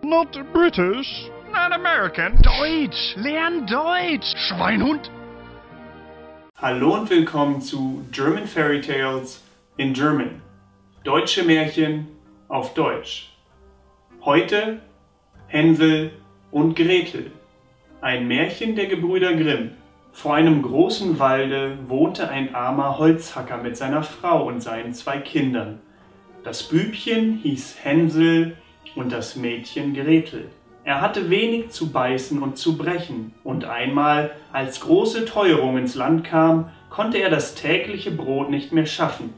Not British. Not American. Deutsch. Lern Deutsch. Schweinhund. Hallo und willkommen zu German Fairy Tales in German. Deutsche Märchen auf Deutsch. Heute Hänsel und Gretel. Ein Märchen der Gebrüder Grimm. Vor einem großen Walde wohnte ein armer Holzhacker mit seiner Frau und seinen 2 Kindern. Das Bübchen hieß Hänsel und das Mädchen Gretel. Er hatte wenig zu beißen und zu brechen, und einmal, als große Teuerung ins Land kam, konnte er das tägliche Brot nicht mehr schaffen.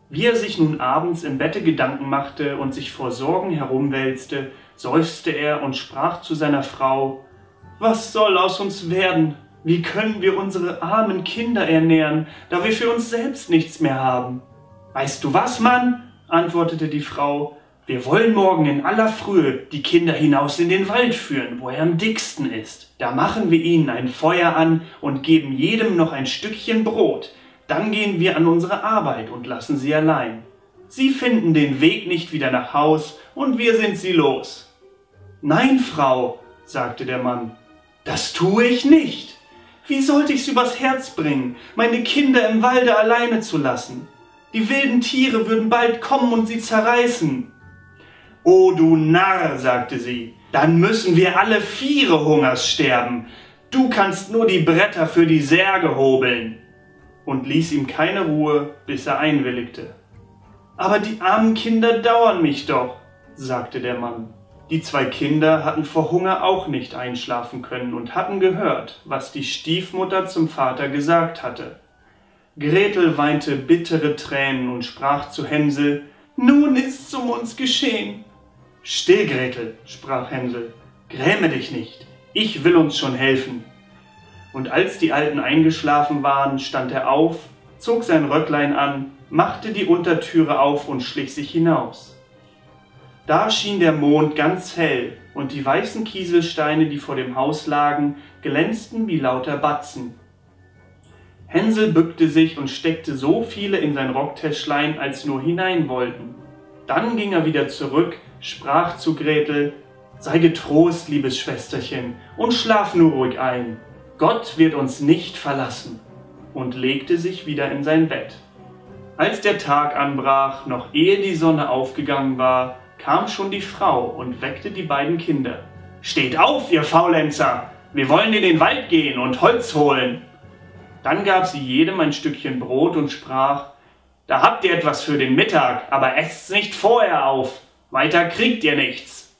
Wie er sich nun abends im Bette Gedanken machte und sich vor Sorgen herumwälzte, seufzte er und sprach zu seiner Frau: »Was soll aus uns werden? Wie können wir unsere armen Kinder ernähren, da wir für uns selbst nichts mehr haben?« »Weißt du was, Mann?«, antwortete die Frau, »wir wollen morgen in aller Frühe die Kinder hinaus in den Wald führen, wo er am dicksten ist. Da machen wir ihnen ein Feuer an und geben jedem noch ein Stückchen Brot. Dann gehen wir an unsere Arbeit und lassen sie allein. Sie finden den Weg nicht wieder nach Haus und wir sind sie los.« »Nein, Frau«, sagte der Mann, »das tue ich nicht. Wie sollte ich's übers Herz bringen, meine Kinder im Walde alleine zu lassen? Die wilden Tiere würden bald kommen und sie zerreißen.« »O du Narr«, sagte sie, »dann müssen wir alle 4 Hungers sterben. Du kannst nur die Bretter für die Särge hobeln.« Und ließ ihm keine Ruhe, bis er einwilligte. »Aber die armen Kinder dauern mich doch«, sagte der Mann. Die 2 Kinder hatten vor Hunger auch nicht einschlafen können und hatten gehört, was die Stiefmutter zum Vater gesagt hatte. Gretel weinte bittere Tränen und sprach zu Hänsel: »Nun ist's um uns geschehen.« »Still, Gretel«, sprach Hänsel, »gräme dich nicht, ich will uns schon helfen.« Und als die Alten eingeschlafen waren, stand er auf, zog sein Röcklein an, machte die Untertüre auf und schlich sich hinaus. Da schien der Mond ganz hell, und die weißen Kieselsteine, die vor dem Haus lagen, glänzten wie lauter Batzen. Hänsel bückte sich und steckte so viele in sein Rocktäschlein, als nur hinein wollten. Dann ging er wieder zurück, sprach zu Gretel: »Sei getrost, liebes Schwesterchen, und schlaf nur ruhig ein. Gott wird uns nicht verlassen«, und legte sich wieder in sein Bett. Als der Tag anbrach, noch ehe die Sonne aufgegangen war, kam schon die Frau und weckte die beiden Kinder. »Steht auf, ihr Faulenzer! Wir wollen in den Wald gehen und Holz holen!« Dann gab sie jedem ein Stückchen Brot und sprach: »Da habt ihr etwas für den Mittag, aber esst's nicht vorher auf. Weiter kriegt ihr nichts.«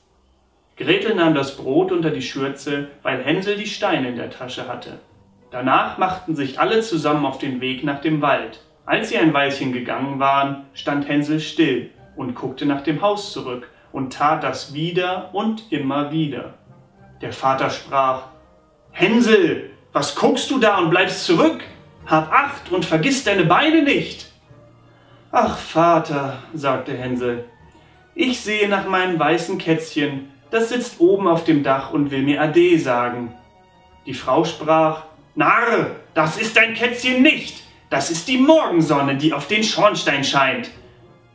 Gretel nahm das Brot unter die Schürze, weil Hänsel die Steine in der Tasche hatte. Danach machten sich alle zusammen auf den Weg nach dem Wald. Als sie ein Weilchen gegangen waren, stand Hänsel still und guckte nach dem Haus zurück und tat das wieder und immer wieder. Der Vater sprach: »Hänsel, was guckst du da und bleibst zurück? Hab Acht und vergiss deine Beine nicht!« »Ach, Vater«, sagte Hänsel, »ich sehe nach meinem weißen Kätzchen, das sitzt oben auf dem Dach und will mir Ade sagen.« Die Frau sprach: »Narr, das ist dein Kätzchen nicht, das ist die Morgensonne, die auf den Schornstein scheint.«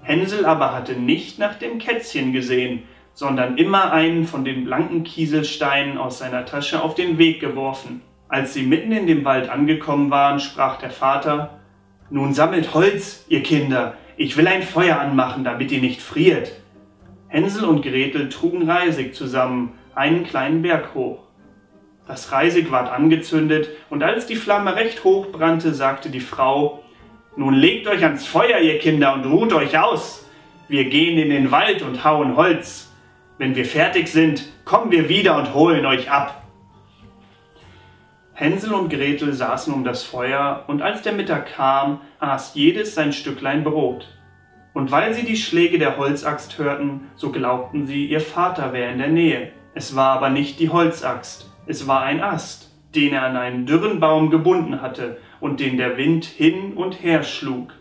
Hänsel aber hatte nicht nach dem Kätzchen gesehen, sondern immer einen von den blanken Kieselsteinen aus seiner Tasche auf den Weg geworfen. Als sie mitten in dem Wald angekommen waren, sprach der Vater: »Nun sammelt Holz, ihr Kinder, ich will ein Feuer anmachen, damit ihr nicht friert.« Hänsel und Gretel trugen Reisig zusammen einen kleinen Berg hoch. Das Reisig ward angezündet, und als die Flamme recht hoch brannte, sagte die Frau: »Nun legt euch ans Feuer, ihr Kinder, und ruht euch aus. Wir gehen in den Wald und hauen Holz. Wenn wir fertig sind, kommen wir wieder und holen euch ab.« Hänsel und Gretel saßen um das Feuer, und als der Mittag kam, aß jedes sein Stücklein Brot. Und weil sie die Schläge der Holzaxt hörten, so glaubten sie, ihr Vater wäre in der Nähe. Es war aber nicht die Holzaxt, es war ein Ast, den er an einen dürren Baum gebunden hatte und den der Wind hin und her schlug.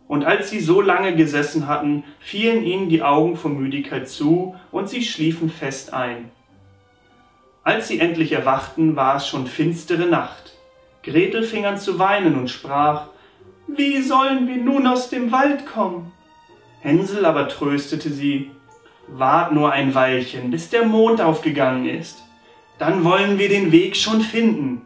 Und als sie so lange gesessen hatten, fielen ihnen die Augen vor Müdigkeit zu, und sie schliefen fest ein. Als sie endlich erwachten, war es schon finstere Nacht. Gretel fing an zu weinen und sprach: »Wie sollen wir nun aus dem Wald kommen?« Hänsel aber tröstete sie: wart nur ein Weilchen, bis der Mond aufgegangen ist. Dann wollen wir den Weg schon finden.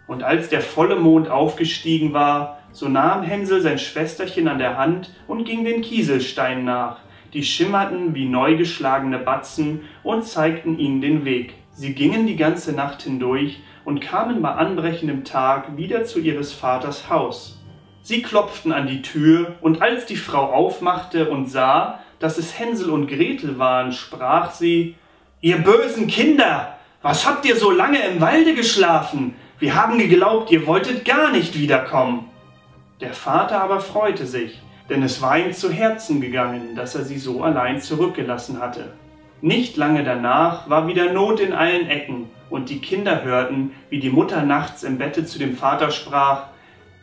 Und als der volle Mond aufgestiegen war, so nahm Hänsel sein Schwesterchen an der Hand und ging den Kieselsteinen nach. Die schimmerten wie neu geschlagene Batzen und zeigten ihnen den Weg. Sie gingen die ganze Nacht hindurch und kamen bei anbrechendem Tag wieder zu ihres Vaters Haus. Sie klopften an die Tür, und als die Frau aufmachte und sah, dass es Hänsel und Gretel waren, sprach sie: »Ihr bösen Kinder, was habt ihr so lange im Walde geschlafen? Wir haben geglaubt, ihr wolltet gar nicht wiederkommen.« Der Vater aber freute sich, denn es war ihm zu Herzen gegangen, dass er sie so allein zurückgelassen hatte. Nicht lange danach war wieder Not in allen Ecken, und die Kinder hörten, wie die Mutter nachts im Bette zu dem Vater sprach: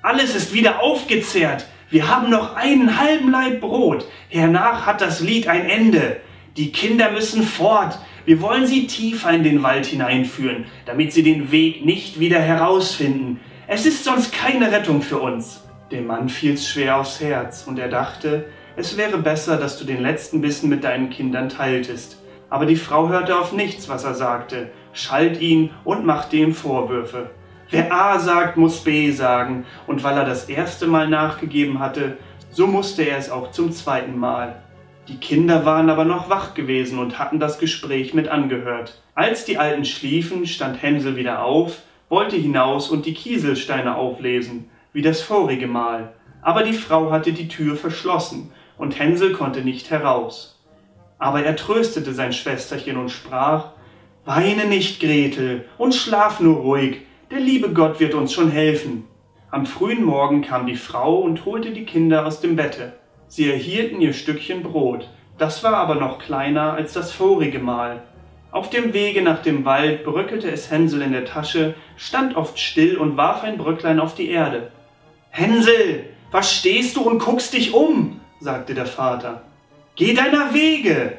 »Alles ist wieder aufgezehrt, wir haben noch einen halben Laib Brot, hernach hat das Lied ein Ende. Die Kinder müssen fort, wir wollen sie tiefer in den Wald hineinführen, damit sie den Weg nicht wieder herausfinden. Es ist sonst keine Rettung für uns.« Dem Mann fiel's schwer aufs Herz, und er dachte, es wäre besser, dass du den letzten Bissen mit deinen Kindern teiltest. Aber die Frau hörte auf nichts, was er sagte, schalt ihn und machte ihm Vorwürfe. Wer A sagt, muss B sagen, und weil er das erste Mal nachgegeben hatte, so musste er es auch zum zweiten Mal. Die Kinder waren aber noch wach gewesen und hatten das Gespräch mit angehört. Als die Alten schliefen, stand Hänsel wieder auf, wollte hinaus und die Kieselsteine auflesen, wie das vorige Mal. Aber die Frau hatte die Tür verschlossen, und Hänsel konnte nicht heraus. Aber er tröstete sein Schwesterchen und sprach: »Weine nicht, Gretel, und schlaf nur ruhig, der liebe Gott wird uns schon helfen.« Am frühen Morgen kam die Frau und holte die Kinder aus dem Bette. Sie erhielten ihr Stückchen Brot, das war aber noch kleiner als das vorige Mal. Auf dem Wege nach dem Wald bröckelte es Hänsel in der Tasche, stand oft still und warf ein Bröcklein auf die Erde. »Hänsel, was stehst du und guckst dich um?« sagte der Vater. »Geh deiner Wege!«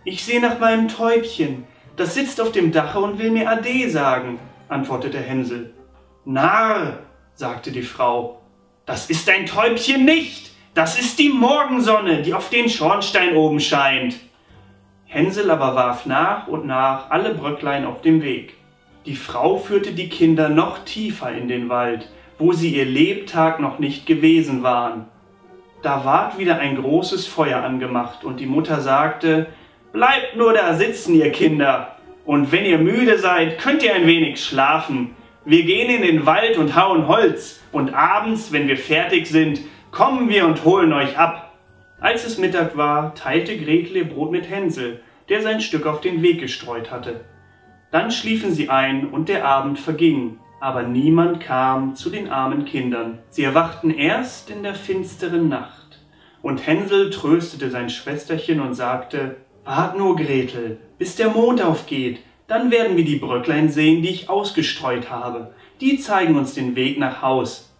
»Ich seh nach meinem Täubchen, das sitzt auf dem Dache und will mir Ade sagen«, antwortete Hänsel. »Narr«, sagte die Frau, »das ist dein Täubchen nicht, das ist die Morgensonne, die auf den Schornstein oben scheint.« Hänsel aber warf nach und nach alle Bröcklein auf dem Weg. Die Frau führte die Kinder noch tiefer in den Wald, wo sie ihr Lebtag noch nicht gewesen waren. Da ward wieder ein großes Feuer angemacht, und die Mutter sagte: »Bleibt nur da sitzen, ihr Kinder, und wenn ihr müde seid, könnt ihr ein wenig schlafen. Wir gehen in den Wald und hauen Holz, und abends, wenn wir fertig sind, kommen wir und holen euch ab.« Als es Mittag war, teilte Gretel ihr Brot mit Hänsel, der sein Stück auf den Weg gestreut hatte. Dann schliefen sie ein, und der Abend verging, aber niemand kam zu den armen Kindern. Sie erwachten erst in der finsteren Nacht. Und Hänsel tröstete sein Schwesterchen und sagte: »Wart nur, Gretel, bis der Mond aufgeht, dann werden wir die Bröcklein sehen, die ich ausgestreut habe. Die zeigen uns den Weg nach Haus.«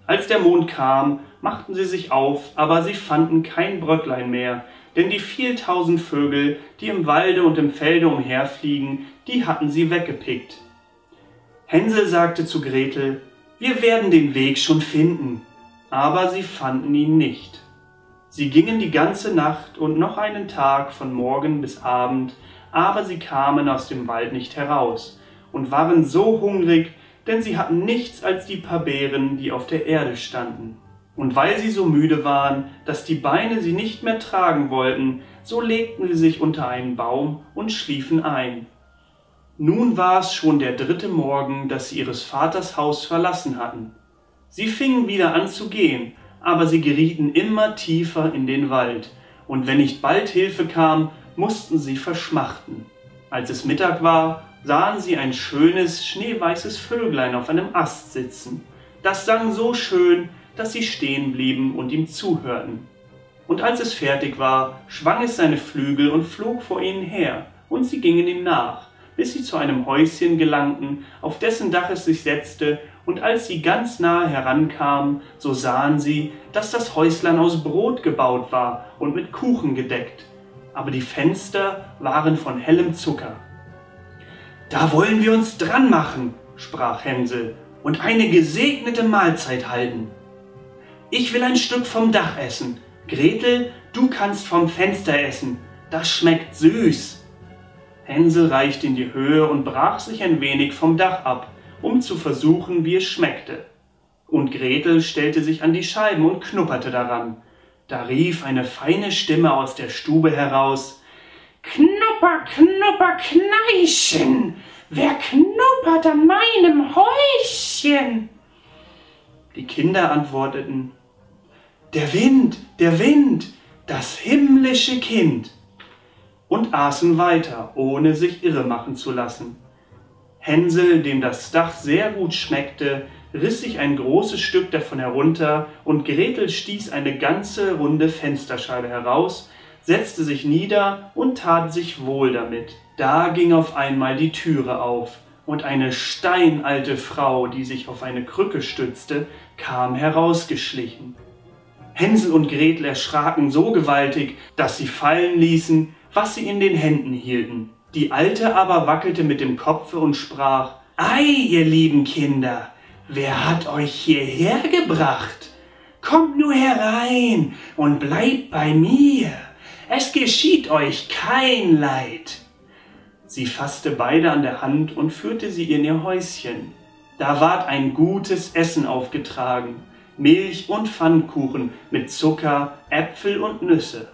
Als der Mond kam, machten sie sich auf, aber sie fanden kein Bröcklein mehr, denn die 4000 Vögel, die im Walde und im Felde umherfliegen, die hatten sie weggepickt. Hänsel sagte zu Gretel: »Wir werden den Weg schon finden«, aber sie fanden ihn nicht. Sie gingen die ganze Nacht und noch einen Tag von Morgen bis Abend, aber sie kamen aus dem Wald nicht heraus und waren so hungrig, denn sie hatten nichts als die paar Beeren, die auf der Erde standen. Und weil sie so müde waren, dass die Beine sie nicht mehr tragen wollten, so legten sie sich unter einen Baum und schliefen ein. Nun war es schon der 3. Morgen, dass sie ihres Vaters Haus verlassen hatten. Sie fingen wieder an zu gehen, aber sie gerieten immer tiefer in den Wald, und wenn nicht bald Hilfe kam, mussten sie verschmachten. Als es Mittag war, sahen sie ein schönes, schneeweißes Vöglein auf einem Ast sitzen. Das sang so schön, dass sie stehen blieben und ihm zuhörten. Und als es fertig war, schwang es seine Flügel und flog vor ihnen her, und sie gingen ihm nach, bis sie zu einem Häuschen gelangten, auf dessen Dach es sich setzte, und als sie ganz nahe herankamen, so sahen sie, dass das Häuslein aus Brot gebaut war und mit Kuchen gedeckt, aber die Fenster waren von hellem Zucker. »Da wollen wir uns dran machen«, sprach Hänsel, »und eine gesegnete Mahlzeit halten. Ich will ein Stück vom Dach essen. Gretel, du kannst vom Fenster essen. das schmeckt süß. Hänsel reichte in die Höhe und brach sich ein wenig vom Dach ab, um zu versuchen, wie es schmeckte. Und Gretel stellte sich an die Scheiben und knupperte daran. Da rief eine feine Stimme aus der Stube heraus: »Knupper, knupper, Kneischen! Wer knuppert an meinem Häuschen?« Die Kinder antworteten: »Der Wind, das himmlische Kind«, und aßen weiter, ohne sich irre machen zu lassen. Hänsel, dem das Dach sehr gut schmeckte, riss sich ein großes Stück davon herunter, und Gretel stieß eine ganze runde Fensterscheibe heraus, setzte sich nieder und tat sich wohl damit. Da ging auf einmal die Türe auf, und eine steinalte Frau, die sich auf eine Krücke stützte, kam herausgeschlichen. Hänsel und Gretel erschraken so gewaltig, dass sie fallen ließen, was sie in den Händen hielten. Die Alte aber wackelte mit dem Kopfe und sprach: »Ei, ihr lieben Kinder, wer hat euch hierher gebracht? Kommt nur herein und bleibt bei mir, es geschieht euch kein Leid.« Sie fasste beide an der Hand und führte sie in ihr Häuschen. Da ward ein gutes Essen aufgetragen, Milch und Pfannkuchen mit Zucker, Äpfel und Nüsse.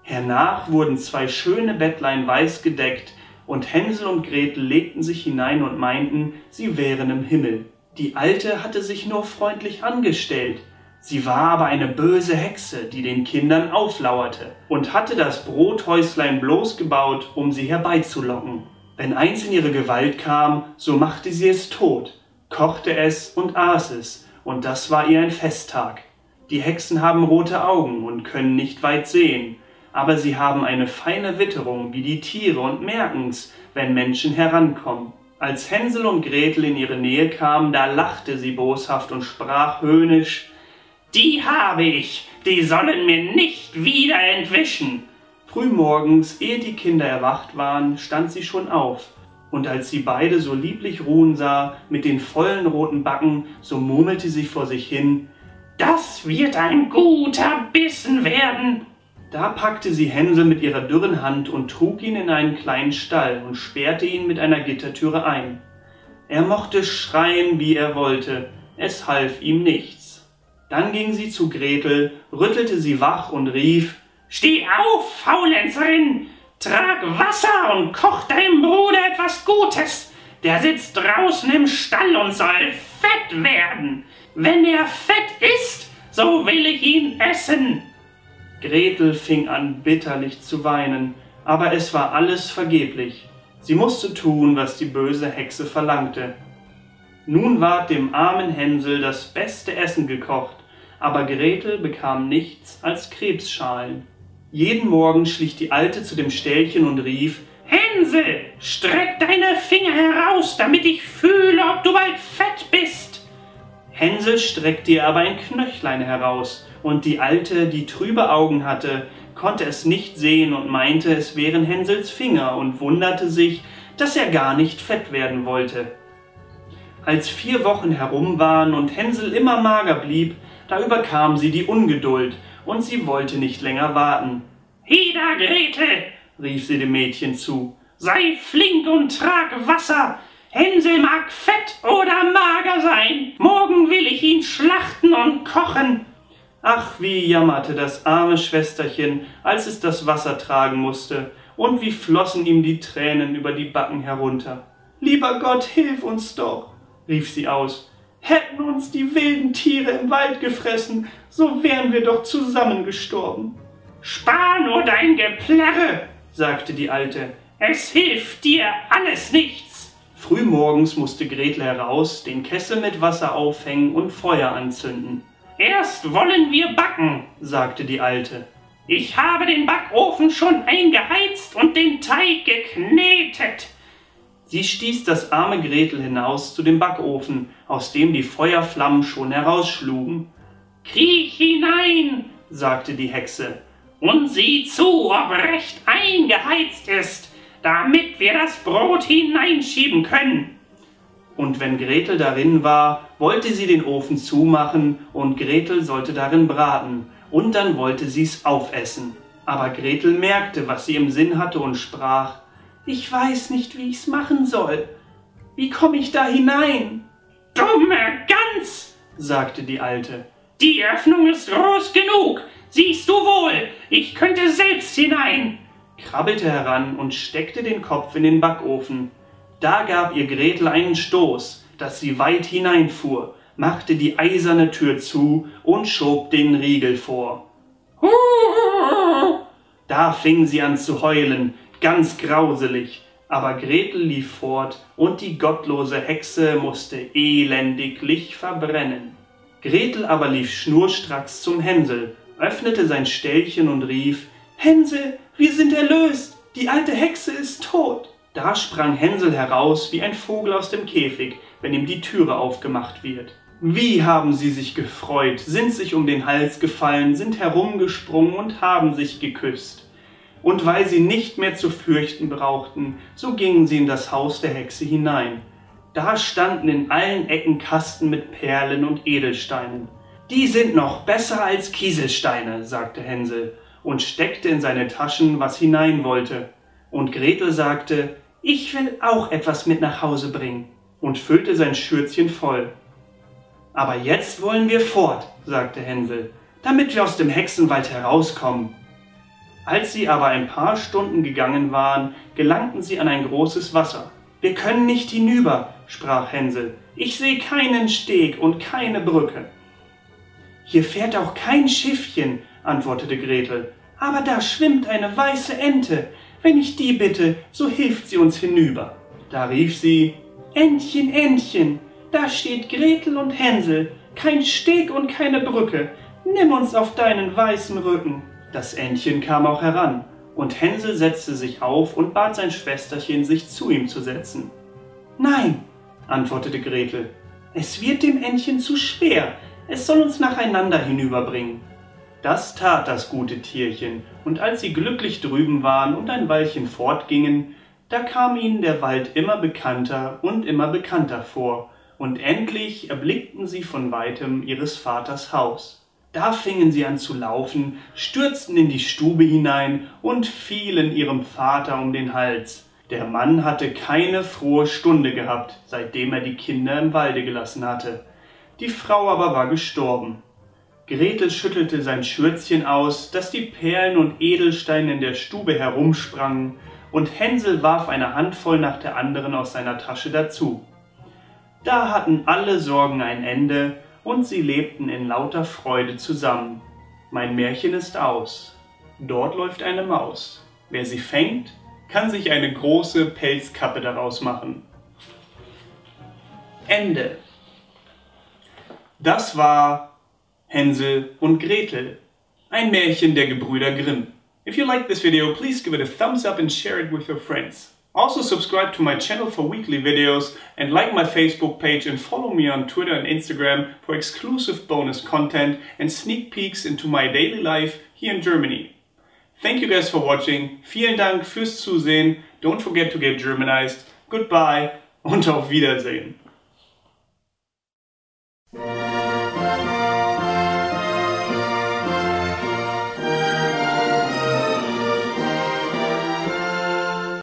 Hernach wurden 2 schöne Bettlein weiß gedeckt, und Hänsel und Gretel legten sich hinein und meinten, sie wären im Himmel. Die Alte hatte sich nur freundlich angestellt, sie war aber eine böse Hexe, die den Kindern auflauerte, und hatte das Brothäuslein bloß gebaut, um sie herbeizulocken. Wenn eins in ihre Gewalt kam, so machte sie es tot, kochte es und aß es, und das war ihr ein Festtag. Die Hexen haben rote Augen und können nicht weit sehen, aber sie haben eine feine Witterung wie die Tiere und merken's, wenn Menschen herankommen. Als Hänsel und Gretel in ihre Nähe kamen, da lachte sie boshaft und sprach höhnisch: »Die habe ich, die sollen mir nicht wieder entwischen.« Frühmorgens, ehe die Kinder erwacht waren, stand sie schon auf, und als sie beide so lieblich ruhen sah, mit den vollen roten Backen, so murmelte sie vor sich hin: »Das wird ein guter Bissen werden.« Da packte sie Hänsel mit ihrer dürren Hand und trug ihn in einen kleinen Stall und sperrte ihn mit einer Gittertüre ein. Er mochte schreien, wie er wollte, es half ihm nichts. Dann ging sie zu Gretel, rüttelte sie wach und rief: »Steh auf, Faulenzerin! Trag Wasser und koch deinem Bruder etwas Gutes! Der sitzt draußen im Stall und soll fett werden! Wenn er fett ist, so will ich ihn essen!« Gretel fing an, bitterlich zu weinen, aber es war alles vergeblich. Sie musste tun, was die böse Hexe verlangte. Nun ward dem armen Hänsel das beste Essen gekocht, aber Gretel bekam nichts als Krebsschalen. Jeden Morgen schlich die Alte zu dem Ställchen und rief: »Hänsel, streck deine Finger heraus, damit ich fühle, ob du bald fett bist.« Hänsel streckte ihr aber ein Knöchlein heraus, und die Alte, die trübe Augen hatte, konnte es nicht sehen und meinte, es wären Hänsels Finger, und wunderte sich, dass er gar nicht fett werden wollte. Als 4 Wochen herum waren und Hänsel immer mager blieb, da überkam sie die Ungeduld, und sie wollte nicht länger warten. »Heda, Gretel«, rief sie dem Mädchen zu, »sei flink und trag Wasser. Hänsel mag fett oder mager sein. Morgen will ich ihn schlachten und kochen.« Ach, wie jammerte das arme Schwesterchen, als es das Wasser tragen musste, und wie flossen ihm die Tränen über die Backen herunter. »Lieber Gott, hilf uns doch«, rief sie aus. »Hätten uns die wilden Tiere im Wald gefressen, so wären wir doch zusammen gestorben.« »Spar nur dein Geplärre«, sagte die Alte, »es hilft dir alles nichts.« Frühmorgens musste Gretel heraus, den Kessel mit Wasser aufhängen und Feuer anzünden. »Erst wollen wir backen«, sagte die Alte. »Ich habe den Backofen schon eingeheizt und den Teig geknetet.« Sie stieß das arme Gretel hinaus zu dem Backofen, aus dem die Feuerflammen schon herausschlugen. »Kriech hinein«, sagte die Hexe, »und sieh zu, ob recht eingeheizt ist, damit wir das Brot hineinschieben können.« Und wenn Gretel darin war, wollte sie den Ofen zumachen, und Gretel sollte darin braten, und dann wollte sie's aufessen. Aber Gretel merkte, was sie im Sinn hatte und sprach: »Ich weiß nicht, wie ich's machen soll. Wie komme ich da hinein?« »Dumme Gans«, sagte die Alte, »die Öffnung ist groß genug. Siehst du wohl, ich könnte selbst hinein«, krabbelte heran und steckte den Kopf in den Backofen. Da gab ihr Gretel einen Stoß, dass sie weit hineinfuhr, machte die eiserne Tür zu und schob den Riegel vor. Da fing sie an zu heulen, ganz grauselig, aber Gretel lief fort und die gottlose Hexe musste elendiglich verbrennen. Gretel aber lief schnurstracks zum Hänsel, öffnete sein Ställchen und rief: »Hänsel, wir sind erlöst, die alte Hexe ist tot!« Da sprang Hänsel heraus wie ein Vogel aus dem Käfig, wenn ihm die Türe aufgemacht wird. Wie haben sie sich gefreut, sind sich um den Hals gefallen, sind herumgesprungen und haben sich geküsst. Und weil sie nicht mehr zu fürchten brauchten, so gingen sie in das Haus der Hexe hinein. Da standen in allen Ecken Kasten mit Perlen und Edelsteinen. »Die sind noch besser als Kieselsteine«, sagte Hänsel und steckte in seine Taschen, was hinein wollte. Und Gretel sagte: »Ich will auch etwas mit nach Hause bringen«, und füllte sein Schürzchen voll. »Aber jetzt wollen wir fort«, sagte Hänsel, »damit wir aus dem Hexenwald herauskommen.« Als sie aber ein paar Stunden gegangen waren, gelangten sie an ein großes Wasser. »Wir können nicht hinüber«, sprach Hänsel, »ich sehe keinen Steg und keine Brücke.« »Hier fährt auch kein Schiffchen«, antwortete Gretel, »aber da schwimmt eine weiße Ente. Wenn ich die bitte, so hilft sie uns hinüber.« Da rief sie: »Entchen, Entchen, da steht Gretel und Hänsel, kein Steg und keine Brücke. Nimm uns auf deinen weißen Rücken.« Das Entchen kam auch heran, und Hänsel setzte sich auf und bat sein Schwesterchen, sich zu ihm zu setzen. »Nein«, antwortete Gretel, »es wird dem Entchen zu schwer, es soll uns nacheinander hinüberbringen.« Das tat das gute Tierchen, und als sie glücklich drüben waren und ein Weilchen fortgingen, da kam ihnen der Wald immer bekannter und immer bekannter vor, und endlich erblickten sie von weitem ihres Vaters Haus. Da fingen sie an zu laufen, stürzten in die Stube hinein und fielen ihrem Vater um den Hals. Der Mann hatte keine frohe Stunde gehabt, seitdem er die Kinder im Walde gelassen hatte. Die Frau aber war gestorben. Gretel schüttelte sein Schürzchen aus, dass die Perlen und Edelsteine in der Stube herumsprangen, und Hänsel warf eine Handvoll nach der anderen aus seiner Tasche dazu. Da hatten alle Sorgen ein Ende, und sie lebten in lauter Freude zusammen. Mein Märchen ist aus. Dort läuft eine Maus. Wer sie fängt, kann sich eine große Pelzkappe daraus machen. Ende. Das war Hänsel und Gretel, ein Märchen der Gebrüder Grimm. If you like this video, please give it a thumbs up and share it with your friends. Also subscribe to my channel for weekly videos and like my Facebook page and follow me on Twitter and Instagram for exclusive bonus content and sneak peeks into my daily life here in Germany. Thank you guys for watching. Vielen Dank fürs Zusehen. Don't forget to get Germanized. Goodbye und auf Wiedersehen.